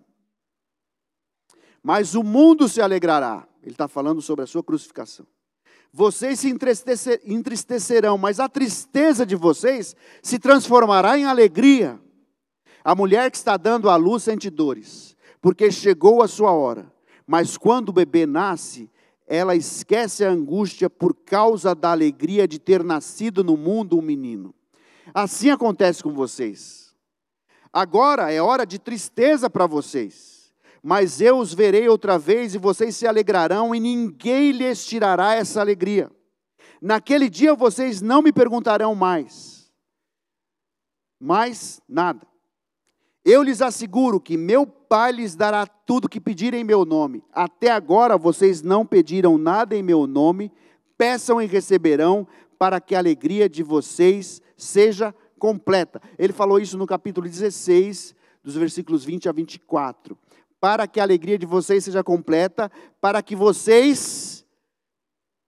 Speaker 1: Mas o mundo se alegrará. Ele está falando sobre a sua crucificação. Vocês se entristecerão, mas a tristeza de vocês se transformará em alegria. A mulher que está dando à luz sente dores, porque chegou a sua hora. Mas quando o bebê nasce, ela esquece a angústia por causa da alegria de ter nascido no mundo um menino. Assim acontece com vocês. Agora é hora de tristeza para vocês. Mas eu os verei outra vez e vocês se alegrarão e ninguém lhes tirará essa alegria. Naquele dia vocês não me perguntarão mais nada. Eu lhes asseguro que meu Pai lhes dará tudo que pedirem em meu nome. Até agora vocês não pediram nada em meu nome, peçam e receberão, para que a alegria de vocês seja completa. Ele falou isso no capítulo 16, dos versículos 20 a 24. Para que a alegria de vocês seja completa, para que vocês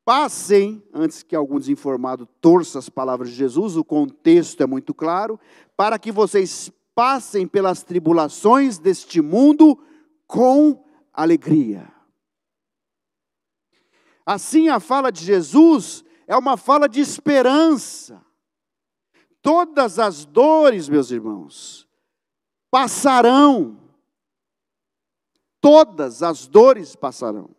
Speaker 1: passem, antes que algum desinformado torça as palavras de Jesus, o contexto é muito claro, para que vocês passem pelas tribulações deste mundo com alegria. Assim, a fala de Jesus é uma fala de esperança. Todas as dores, meus irmãos, passarão. Todas as dores passarão.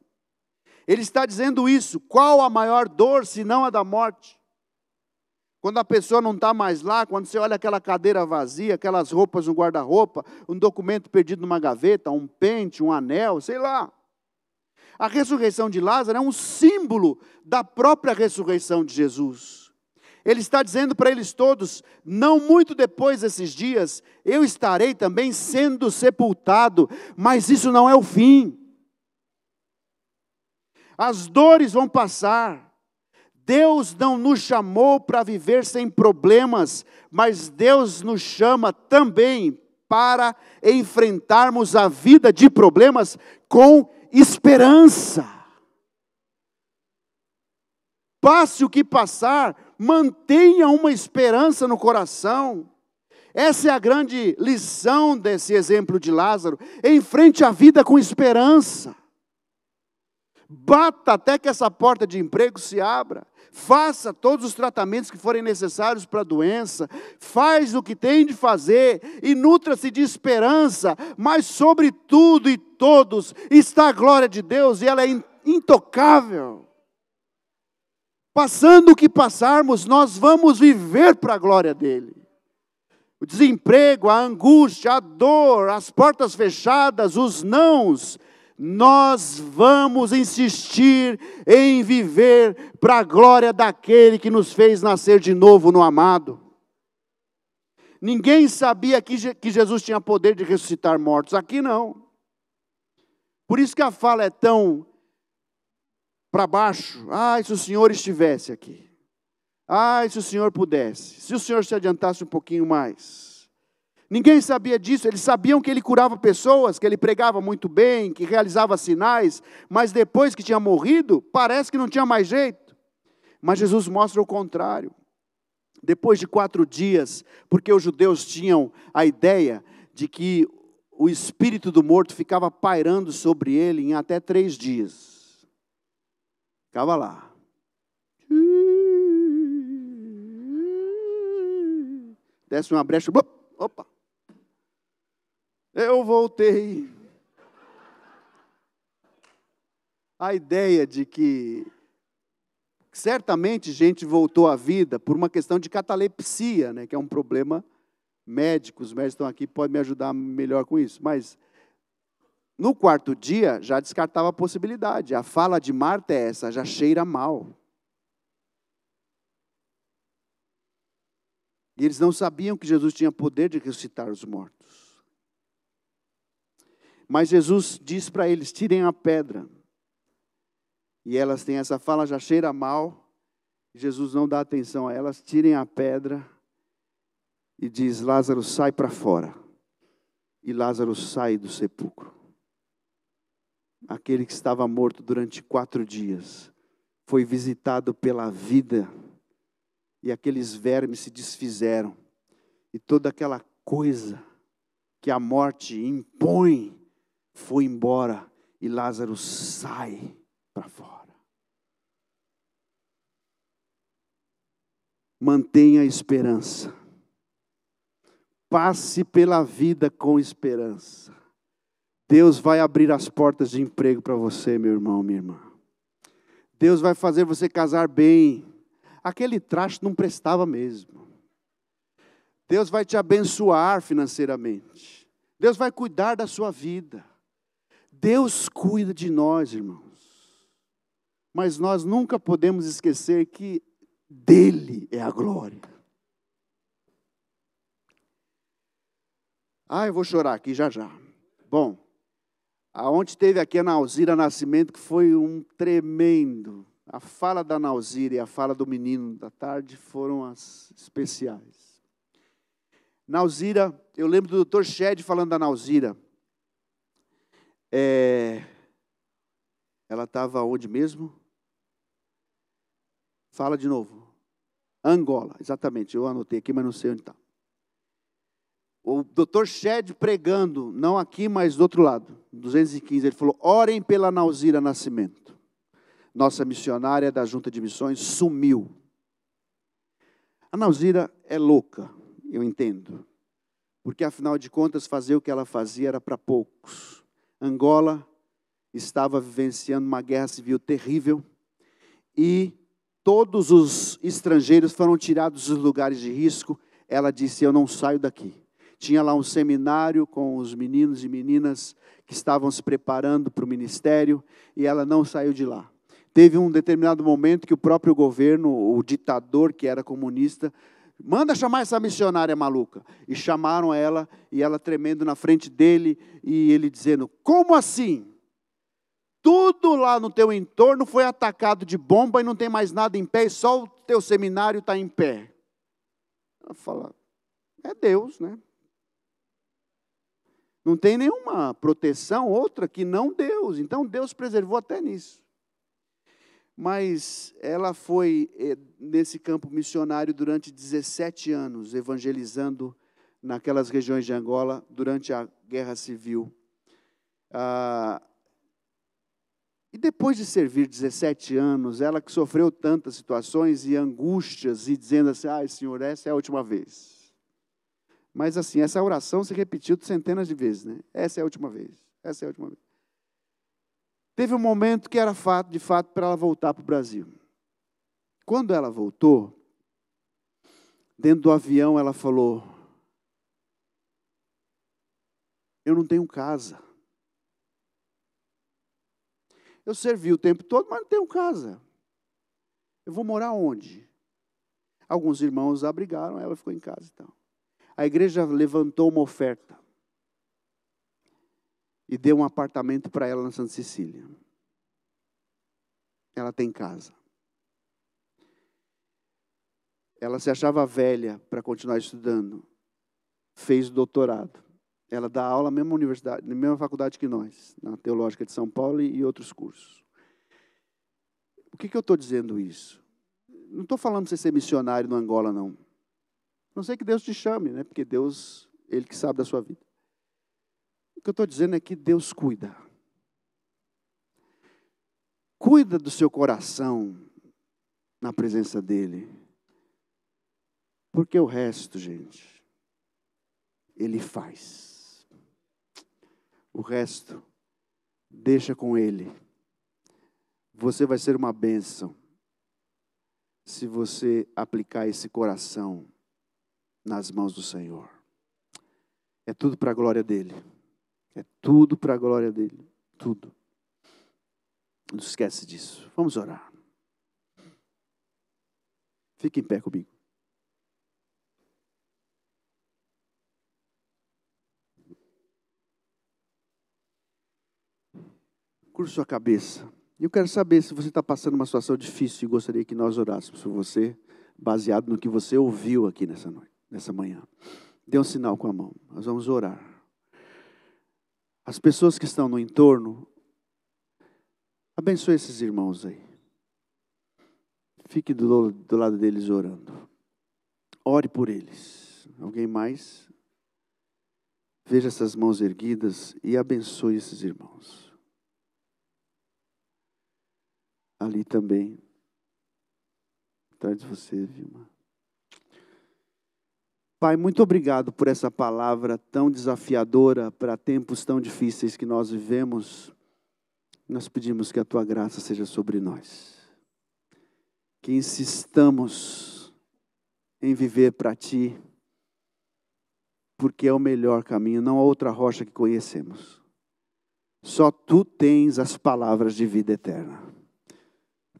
Speaker 1: Ele está dizendo isso. Qual a maior dor, senão a da morte? Quando a pessoa não está mais lá, quando você olha aquela cadeira vazia, aquelas roupas no guarda-roupa, um documento perdido numa gaveta, um pente, um anel, sei lá. A ressurreição de Lázaro é um símbolo da própria ressurreição de Jesus. Ele está dizendo para eles todos: não muito depois desses dias, eu estarei também sendo sepultado, mas isso não é o fim. As dores vão passar. Deus não nos chamou para viver sem problemas, mas Deus nos chama também para enfrentarmos a vida de problemas com esperança. Passe o que passar, mantenha uma esperança no coração. Essa é a grande lição desse exemplo de Lázaro. Enfrente a vida com esperança. Bata até que essa porta de emprego se abra. Faça todos os tratamentos que forem necessários para a doença. Faz o que tem de fazer e nutra-se de esperança. Mas sobre tudo e todos está a glória de Deus e ela é intocável. Passando o que passarmos, nós vamos viver para a glória dele. O desemprego, a angústia, a dor, as portas fechadas, os nãos, nós vamos insistir em viver para a glória daquele que nos fez nascer de novo no amado. Ninguém sabia que Jesus tinha poder de ressuscitar mortos, aqui não. Por isso que a fala é tão para baixo. Se o Senhor estivesse aqui. Se o Senhor pudesse. Se o Senhor se adiantasse um pouquinho mais. Ninguém sabia disso. Eles sabiam que ele curava pessoas, que ele pregava muito bem, que realizava sinais. Mas depois que tinha morrido, parece que não tinha mais jeito. Mas Jesus mostra o contrário. Depois de 4 dias, porque os judeus tinham a ideia de que o espírito do morto ficava pairando sobre ele em até 3 dias. Ficava lá. Desce uma brecha, opa, eu voltei. A ideia de que certamente gente voltou à vida por uma questão de catalepsia, né, que é um problema médico. Os médicos estão aqui, podem me ajudar melhor com isso. Mas no 4º dia já descartava a possibilidade. A fala de Marta é essa, já cheira mal. E eles não sabiam que Jesus tinha poder de ressuscitar os mortos. Mas Jesus diz para eles, tirem a pedra. E elas têm essa fala, já cheira mal. Jesus não dá atenção a elas, tirem a pedra. E diz, Lázaro, sai para fora. E Lázaro sai do sepulcro. Aquele que estava morto durante 4 dias, foi visitado pela vida. E aqueles vermes se desfizeram. E toda aquela coisa que a morte impõe, foi embora. E Lázaro sai para fora. Mantenha a esperança. Passe pela vida com esperança. Deus vai abrir as portas de emprego para você, meu irmão, minha irmã. Deus vai fazer você casar bem. Aquele traste não prestava mesmo. Deus vai te abençoar financeiramente. Deus vai cuidar da sua vida. Deus cuida de nós, irmãos. Mas nós nunca podemos esquecer que dele é a glória. Eu vou chorar aqui já já. Bom, aonde teve aqui a Nauzira Nascimento, que foi um tremendo. A fala da Nauzira e a fala do menino da tarde foram as especiais. Nauzira, eu lembro do Dr. Shed falando da Nauzira. Ela estava onde mesmo? Fala de novo. Angola, exatamente. Eu anotei aqui, mas não sei onde está. O Dr. Shed pregando, não aqui, mas do outro lado, 215, ele falou, orem pela Nauzira Nascimento. Nossa missionária da Junta de Missões sumiu. A Nauzira é louca, eu entendo. Porque, afinal de contas, fazer o que ela fazia era para poucos. Angola estava vivenciando uma guerra civil terrível e todos os estrangeiros foram tirados dos lugares de risco. Ela disse, eu não saio daqui. Tinha lá um seminário com os meninos e meninas que estavam se preparando para o ministério e ela não saiu de lá. Teve um determinado momento que o próprio governo, o ditador que era comunista, manda chamar essa missionária maluca. E chamaram ela, e ela tremendo na frente dele, e ele dizendo, como assim? Tudo lá no teu entorno foi atacado de bomba e não tem mais nada em pé, e só o teu seminário está em pé. Ela fala, é Deus, né? Não tem nenhuma proteção outra que não Deus. Então Deus preservou até nisso. Mas ela foi nesse campo missionário durante 17 anos, evangelizando naquelas regiões de Angola durante a Guerra Civil. E depois de servir 17 anos, ela que sofreu tantas situações e angústias, e dizendo assim, ai Senhor, essa é a última vez. Mas assim, essa oração se repetiu centenas de vezes, né? Essa é a última vez, essa é a última vez. Teve um momento que era de fato para ela voltar para o Brasil. Quando ela voltou, dentro do avião ela falou, eu não tenho casa. Eu servi o tempo todo, mas não tenho casa. Eu vou morar onde? Alguns irmãos abrigaram, ela ficou em casa e tal. A igreja levantou uma oferta e deu um apartamento para ela na Santa Cecília. Ela tem casa. Ela se achava velha para continuar estudando. Fez o doutorado. Ela dá aula na mesma universidade, na mesma faculdade que nós, na Teológica de São Paulo e outros cursos. Por que eu estou dizendo isso? Não estou falando para você ser missionário no Angola, não. Não sei que Deus te chame, né? Porque Deus, Ele que sabe da sua vida. O que eu estou dizendo é que Deus cuida. Cuida do seu coração na presença dEle. Porque o resto, gente, Ele faz. O resto, deixa com Ele. Você vai ser uma bênção se você aplicar esse coração nas mãos do Senhor. É tudo para a glória dEle. É tudo para a glória dEle. Tudo. Não esquece disso. Vamos orar. Fique em pé comigo. Curva sua cabeça. Eu quero saber se você está passando uma situação difícil e gostaria que nós orássemos por você, baseado no que você ouviu aqui nessa manhã. Dê um sinal com a mão. Nós vamos orar. As pessoas que estão no entorno, abençoe esses irmãos aí. Fique do lado deles orando. Ore por eles. Alguém mais? Veja essas mãos erguidas e abençoe esses irmãos. Ali também, atrás de você, Vilma. Pai, muito obrigado por essa palavra tão desafiadora para tempos tão difíceis que nós vivemos. Nós pedimos que a Tua graça seja sobre nós. Que insistamos em viver para Ti, porque é o melhor caminho, não há outra rocha que conhecemos. Só Tu tens as palavras de vida eterna.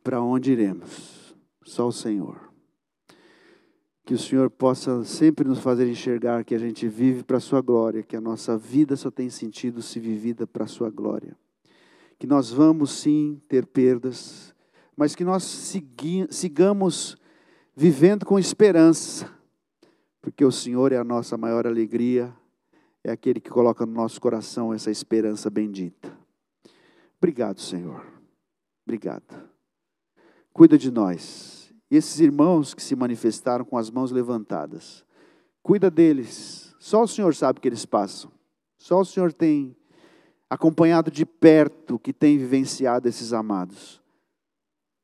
Speaker 1: Para onde iremos? Só o Senhor. Que o Senhor possa sempre nos fazer enxergar que a gente vive para a Sua glória, que a nossa vida só tem sentido se vivida para a Sua glória. Que nós vamos sim ter perdas, mas que nós sigamos vivendo com esperança, porque o Senhor é a nossa maior alegria, é aquele que coloca no nosso coração essa esperança bendita. Obrigado, Senhor. Obrigado. Cuida de nós. E esses irmãos que se manifestaram com as mãos levantadas, cuida deles. Só o Senhor sabe o que eles passam. Só o Senhor tem acompanhado de perto o que tem vivenciado esses amados.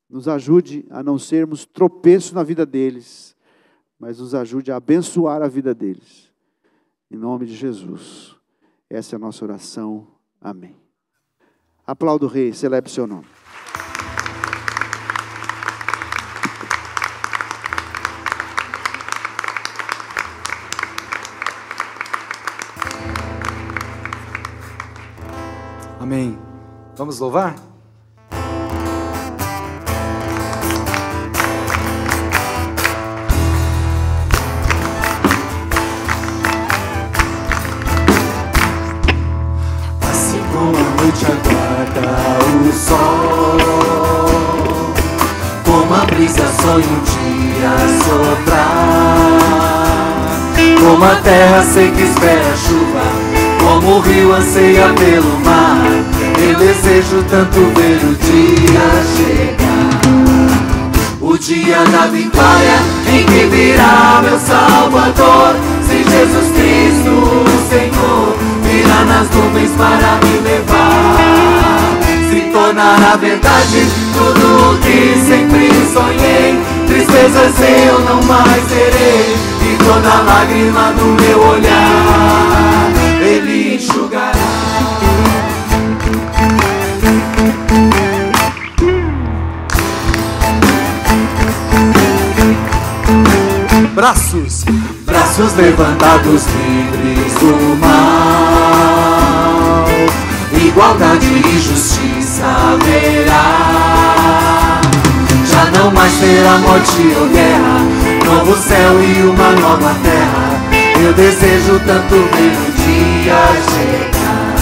Speaker 1: Nos ajude a não sermos tropeço na vida deles, mas nos ajude a abençoar a vida deles. Em nome de Jesus. Essa é a nossa oração. Amém. Aplauda o Rei, celebre o seu nome.
Speaker 2: Amém. Vamos louvar?
Speaker 3: Assim como a noite aguarda o sol, como a brisa sonha um dia soprar, como a terra seca espera a chuva, como o rio anseia pelo mar, eu desejo tanto ver o dia chegar. O dia da vitória em que virá meu Salvador. Se Jesus Cristo, o Senhor, virá nas nuvens para me levar, se tornar tornará verdade tudo o que sempre sonhei. Tristezas eu não mais terei, e toda lágrima do meu olhar Ele enxugará.
Speaker 2: Braços
Speaker 3: Levantados livres do mal, igualdade e justiça haverá. Já não mais terá morte ou guerra, novo céu e uma nova terra. Eu desejo tanto ver o dia chegar,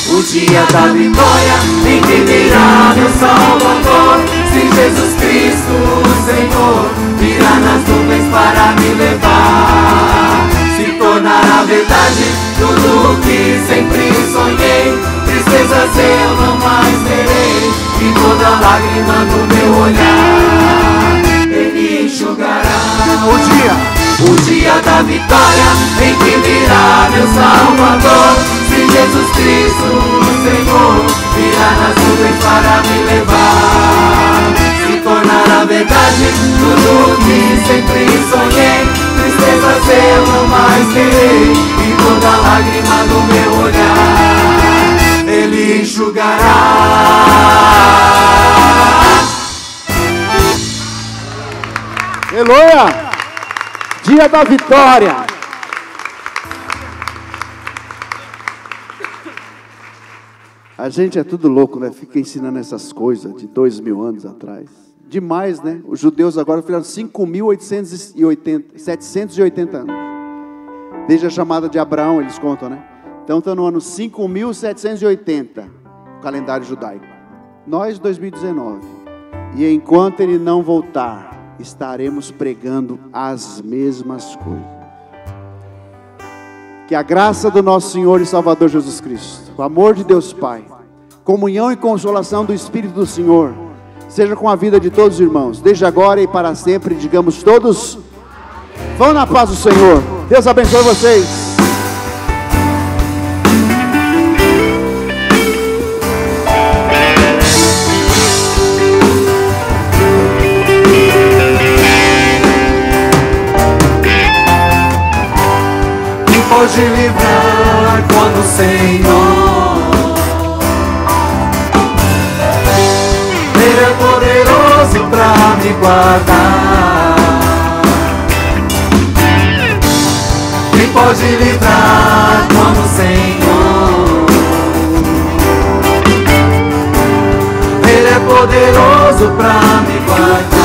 Speaker 3: o dia da vitória em que virá meu Salvador. Se Jesus Cristo, o Senhor, virá nas nuvens para me levar, se tornará verdade tudo o que sempre sonhei. Tristezas eu não mais terei, e toda lágrima do meu olhar Ele enxugará. O dia da vitória em que virá meu Salvador. Se Jesus Cristo, o Senhor, virá nas nuvens para me levar, se tornará verdade tudo o que sempre sonhei. Tristezas eu não mais terei, e toda lágrima do meu olhar Ele enxugará.
Speaker 1: Aleluia! Dia da vitória. A gente é tudo louco, né? Fica ensinando essas coisas de 2000 anos atrás. Demais, né? Os judeus agora fizeram 5.780 anos. Desde a chamada de Abraão, eles contam, né? Então estão no ano 5.780, o calendário judaico. Nós, 2019. E enquanto ele não voltar, estaremos pregando as mesmas coisas. Que a graça do nosso Senhor e Salvador Jesus Cristo, o amor de Deus Pai, comunhão e consolação do Espírito do Senhor, seja com a vida de todos os irmãos, desde agora e para sempre. Digamos todos: vão na paz do Senhor. Deus abençoe vocês.
Speaker 3: Pode livrar quando o Senhor Ele é poderoso pra me guardar. Quem pode livrar quando o Senhor Ele é poderoso pra me guardar.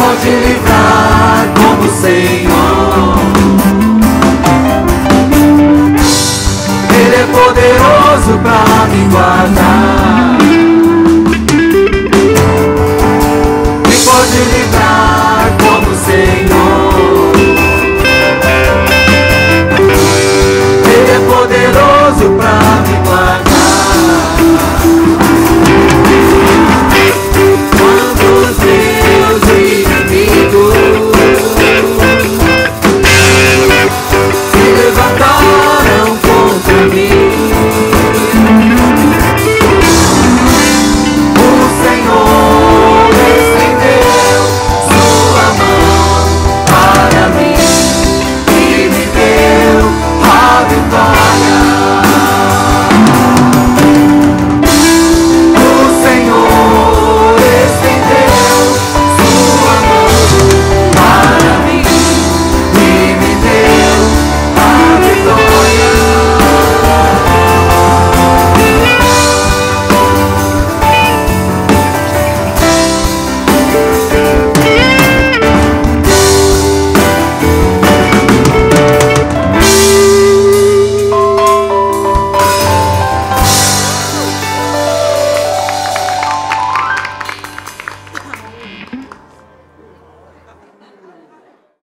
Speaker 3: Pode livrar como o Senhor. Ele é poderoso pra me guardar.